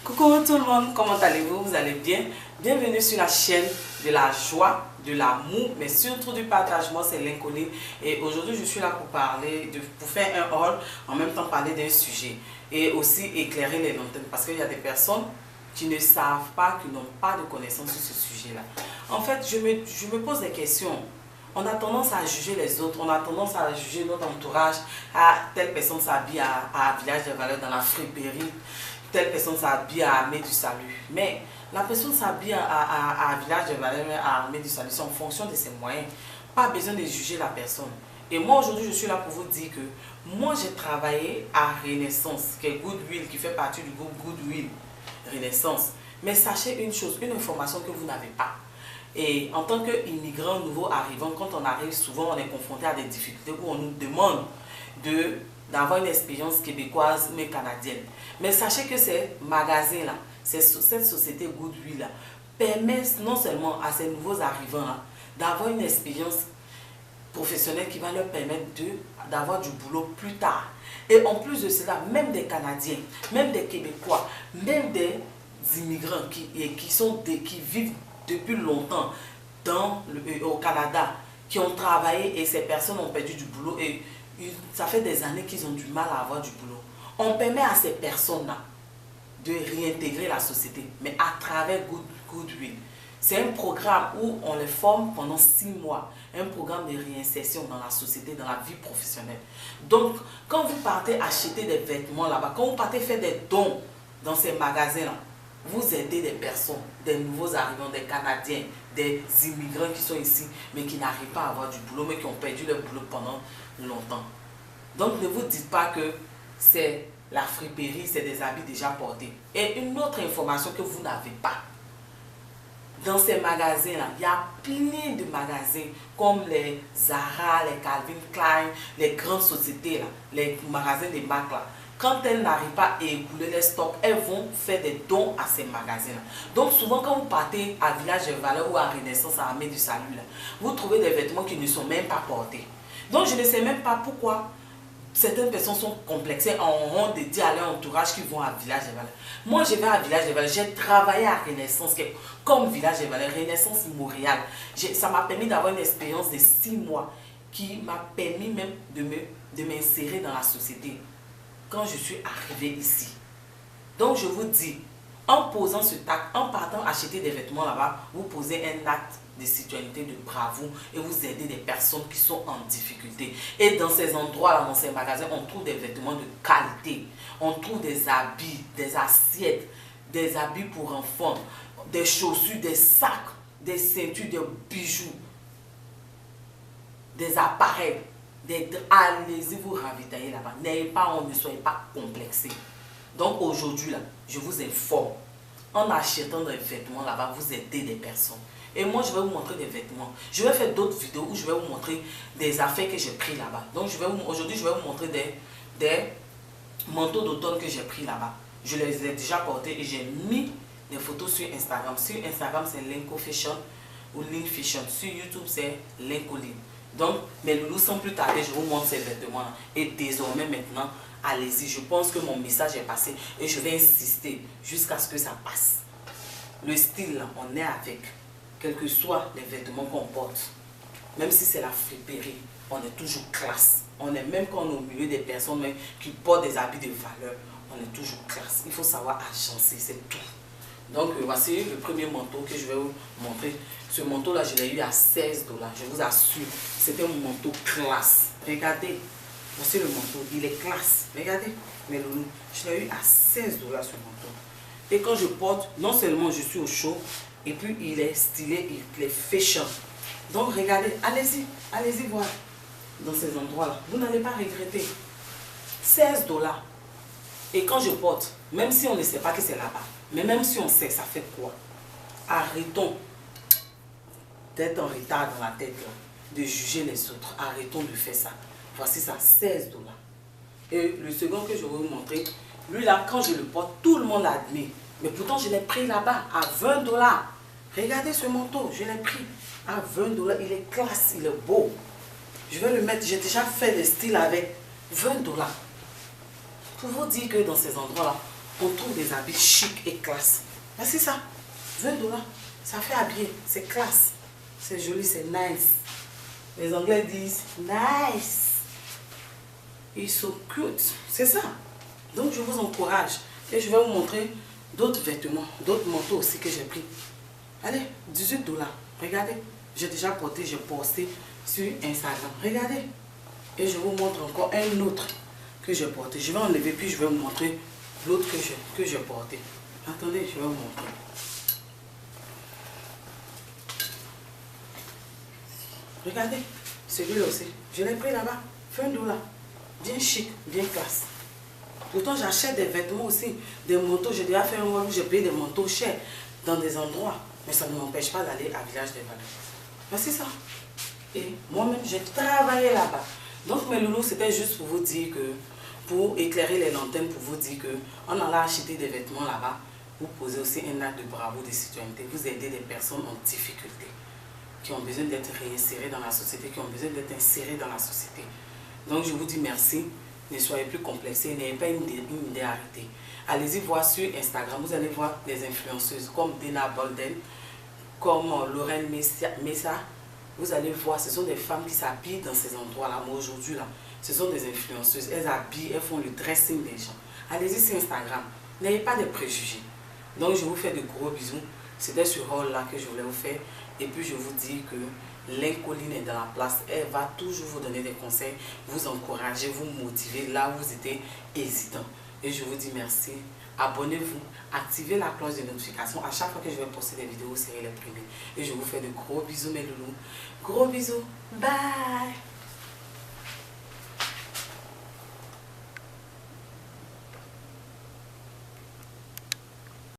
Coucou tout le monde, comment allez-vous? Vous allez bien? Bienvenue sur la chaîne de la joie, de l'amour, mais surtout du partage. Moi, c'est l'inconnu. Et aujourd'hui, je suis là pour parler, pour faire un haul, en même temps parler d'un sujet. Et aussi éclairer les lanternes. Parce qu'il y a des personnes qui ne savent pas, qui n'ont pas de connaissances sur ce sujet-là. En fait, je me pose des questions. On a tendance à juger les autres, on a tendance à juger notre entourage. Ah, telle personne s'habille à Village des Valeurs dans la friperie, telle personne s'habille à Armée du Salut. Mais la personne s'habille à Village des Valeurs, à Armée du Salut, c'est en fonction de ses moyens. Pas besoin de juger la personne. Et moi aujourd'hui, je suis là pour vous dire que moi j'ai travaillé à Renaissance, qui est Goodwill, qui fait partie du groupe Goodwill Renaissance. Mais sachez une chose, une information que vous n'avez pas. Et en tant qu'immigrant nouveau arrivant, quand on arrive, souvent on est confronté à des difficultés où on nous demande d'avoir une expérience québécoise mais canadienne. Mais sachez que ces magasins-là, cette société Goodwill-là, permettent non seulement à ces nouveaux arrivants d'avoir une expérience professionnelle qui va leur permettre d'avoir du boulot plus tard. Et en plus de cela, même des Canadiens, même des Québécois, même des immigrants qui vivent depuis longtemps au Canada, qui ont travaillé et ces personnes ont perdu du boulot et ça fait des années qu'ils ont du mal à avoir du boulot. On permet à ces personnes-là de réintégrer la société, mais à travers Goodwill. C'est un programme où on les forme pendant 6 mois, un programme de réinsertion dans la société, dans la vie professionnelle. Donc, quand vous partez acheter des vêtements là-bas, quand vous partez faire des dons dans ces magasins-là, vous aidez des personnes, des nouveaux arrivants, des Canadiens, des immigrants qui sont ici, mais qui n'arrivent pas à avoir du boulot, mais qui ont perdu leur boulot pendant longtemps. Donc ne vous dites pas que c'est la friperie, c'est des habits déjà portés. Et une autre information que vous n'avez pas, dans ces magasins-là, il y a plein de magasins comme les Zara, les Calvin Klein, les grandes sociétés, là, les magasins des marques là. Quand elles n'arrivent pas à écouler les stocks, elles vont faire des dons à ces magasins-là. Donc souvent quand vous partez à Village des Valeurs ou à Renaissance, à Armée du Salut, là, vous trouvez des vêtements qui ne sont même pas portés. Donc je ne sais même pas pourquoi certaines personnes sont complexées en honte de dire à leur entourage qu'ils vont à Village des Valeurs. Moi je vais à Village des Valeurs, j'ai travaillé à Renaissance, comme Village des Valeurs, Renaissance Montréal. Ça m'a permis d'avoir une expérience de 6 mois qui m'a permis même de m'insérer dans la société quand je suis arrivée ici. Donc je vous dis, en posant ce acte, en partant acheter des vêtements là-bas, vous posez un acte de citoyenneté, de bravoure et vous aidez des personnes qui sont en difficulté. Et dans ces endroits-là, dans ces magasins, on trouve des vêtements de qualité. On trouve des habits, des assiettes, des habits pour enfants, des chaussures, des sacs, des ceintures, des bijoux, des appareils. Allez-y vous ravitailler là-bas. N'ayez pas honte, ne soyez pas complexés. Donc aujourd'hui, là, je vous informe. En achetant des vêtements là-bas, vous aidez des personnes. Et moi, je vais vous montrer des vêtements. Je vais faire d'autres vidéos où je vais vous montrer des affaires que j'ai pris là-bas. Donc aujourd'hui, je vais vous montrer des manteaux d'automne que j'ai pris là-bas. Je les ai déjà portés et j'ai mis des photos sur Instagram. Sur Instagram, c'est Linko Fashion ou Link Fashion. Sur YouTube, c'est Linkolin. Donc, mes loulous, sans plus tarder, je vous montre ces vêtements. Et désormais, maintenant, allez-y. Je pense que mon message est passé et je vais insister jusqu'à ce que ça passe. Le style, là, on est avec. Quels que soient les vêtements qu'on porte. Même si c'est la friperie, on est toujours classe. On est même quand on est au milieu des personnes même, qui portent des habits de valeur, on est toujours classe. Il faut savoir agencer, c'est tout. Donc voici le premier manteau que je vais vous montrer. Ce manteau là je l'ai eu à 16 $, je vous assure. C'était un manteau classe. Regardez, voici le manteau, il est classe. Regardez, mes loulous, je l'ai eu à 16 $ ce manteau. Et quand je porte, non seulement je suis au chaud, et puis il est stylé, il est fashion. Donc regardez, allez-y voir dans ces endroits là. Vous n'allez pas regretter. 16 $. Et quand je porte, même si on ne sait pas que c'est là-bas, mais même si on sait, ça fait quoi? Arrêtons d'être en retard dans la tête, là, de juger les autres. Arrêtons de faire ça. Voici ça, 16 $. Et le second que je vais vous montrer, lui là, quand je le porte, tout le monde l'admire. Mais pourtant, je l'ai pris là-bas à 20 $. Regardez ce manteau, je l'ai pris à 20 $. Il est classe, il est beau. Je vais le mettre, j'ai déjà fait le style avec 20 $. Pour vous dire que dans ces endroits-là, on trouve des habits chic et classe. Voici ça, 20 $. Ça fait habiller, c'est classe. C'est joli, c'est nice. Les Anglais disent nice. Ils sont cute, c'est ça. Donc je vous encourage. Et je vais vous montrer d'autres vêtements, d'autres manteaux aussi que j'ai pris. Allez, 18 $. Regardez, j'ai déjà porté, j'ai posté sur Instagram. Regardez. Et je vous montre encore un autre que j'ai porté. Je vais enlever puis je vais vous montrer l'autre que j'ai porté. Attendez, je vais vous montrer. Regardez, celui-là aussi. Je l'ai pris là-bas. 20 $. Bien chic, bien classe. Pourtant, j'achète des vêtements aussi, des manteaux. J'ai déjà fait un rôle où j'ai payé des manteaux chers dans des endroits. Mais ça ne m'empêche pas d'aller à Village des Valeurs. Voici ça. Et moi-même, j'ai travaillé là-bas. Donc, mes loulous, c'était juste pour vous dire que, pour éclairer les lanternes, pour vous dire que en allant acheter des vêtements là-bas, vous posez aussi un acte de bravo, de citoyenneté. Vous aidez des personnes en difficulté, qui ont besoin d'être réinsérées dans la société, qui ont besoin d'être insérées dans la société. Donc, je vous dis merci. Ne soyez plus complexés, n'ayez pas une idée arrêtée. Allez-y voir sur Instagram, vous allez voir des influenceuses comme Dina Bolden, comme Lorraine Mesa. Vous allez voir, ce sont des femmes qui s'habillent dans ces endroits-là. Mais aujourd'hui, là, ce sont des influenceuses. Elles habillent, elles font le dressing des gens. Allez-y sur Instagram. N'ayez pas de préjugés. Donc, je vous fais de gros bisous. C'était ce rôle-là que je voulais vous faire. Et puis, je vous dis que l'incoline est dans la place. Elle va toujours vous donner des conseils, vous encourager, vous motiver là où vous étiez hésitant. Et je vous dis merci. Abonnez-vous, activez la cloche de notification. À chaque fois que je vais poster des vidéos, vous serez les premiers. Et je vous fais de gros bisous, mes loulous. Gros bisous. Bye.